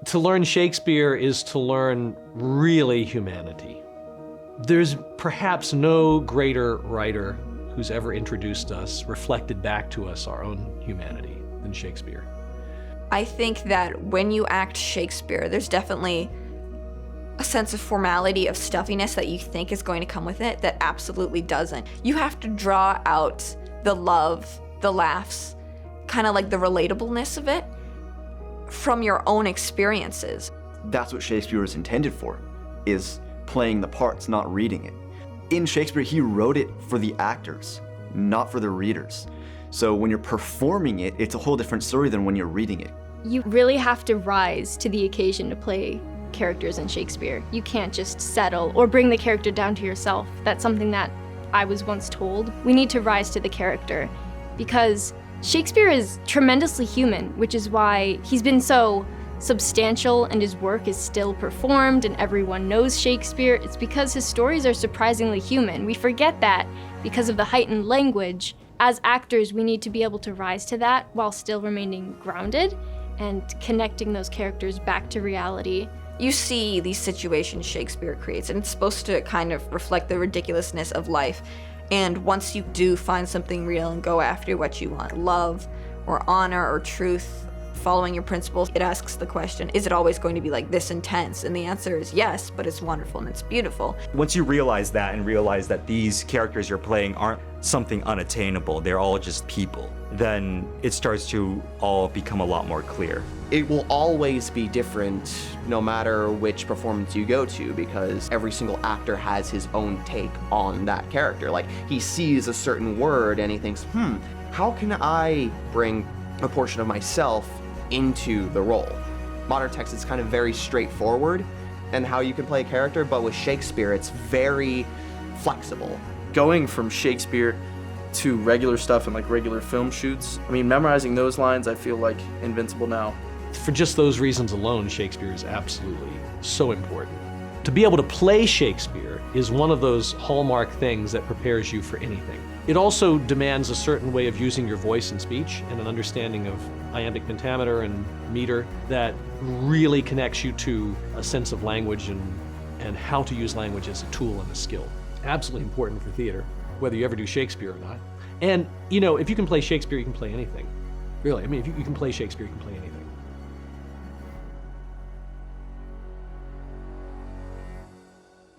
To learn Shakespeare is to learn really humanity. There's perhaps no greater writer who's ever introduced us, reflected back to us our own humanity than Shakespeare. I think that when you act Shakespeare, there's definitely a sense of formality, of stuffiness that you think is going to come with it that absolutely doesn't. You have to draw out the love, the laughs, kind of like the relatableness of it from your own experiences. That's what Shakespeare was intended for, is playing the parts, not reading it. In Shakespeare, he wrote it for the actors, not for the readers. So when you're performing it, it's a whole different story than when you're reading it. You really have to rise to the occasion to play characters in Shakespeare. You can't just settle or bring the character down to yourself. That's something that I was once told. We need to rise to the character because Shakespeare is tremendously human, which is why he's been so substantial and his work is still performed and everyone knows Shakespeare. It's because his stories are surprisingly human. We forget that because of the heightened language. As actors, we need to be able to rise to that while still remaining grounded and connecting those characters back to reality. You see these situations Shakespeare creates, and it's supposed to kind of reflect the ridiculousness of life. And once you do find something real and go after what you want, love or honor or truth, following your principles, it asks the question, is it always going to be like this intense? And the answer is yes, but it's wonderful and it's beautiful. Once you realize that and realize that these characters you're playing aren't something unattainable, they're all just people, then it starts to all become a lot more clear. It will always be different no matter which performance you go to, because every single actor has his own take on that character. Like, he sees a certain word and he thinks, how can I bring a portion of myself into the role? Modern text is kind of very straightforward in how you can play a character, but with Shakespeare, it's very flexible. Going from Shakespeare to regular stuff and like regular film shoots, I mean, memorizing those lines, I feel like invincible now. For just those reasons alone, Shakespeare is absolutely so important. To be able to play Shakespeare is one of those hallmark things that prepares you for anything. It also demands a certain way of using your voice and speech and an understanding of iambic pentameter and meter that really connects you to a sense of language and how to use language as a tool and a skill. Absolutely important for theater, whether you ever do Shakespeare or not. And, you know, if you can play Shakespeare, you can play anything. Really, I mean, if you can play Shakespeare, you can play anything.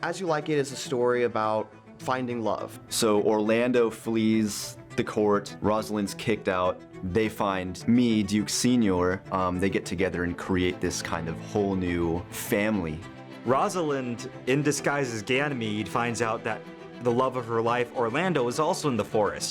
As You Like It is a story about finding love. So Orlando flees the court, Rosalind's kicked out, they find me, Duke Senior, they get together and create this kind of whole new family. Rosalind, in disguise as Ganymede, finds out that the love of her life, Orlando, is also in the forest.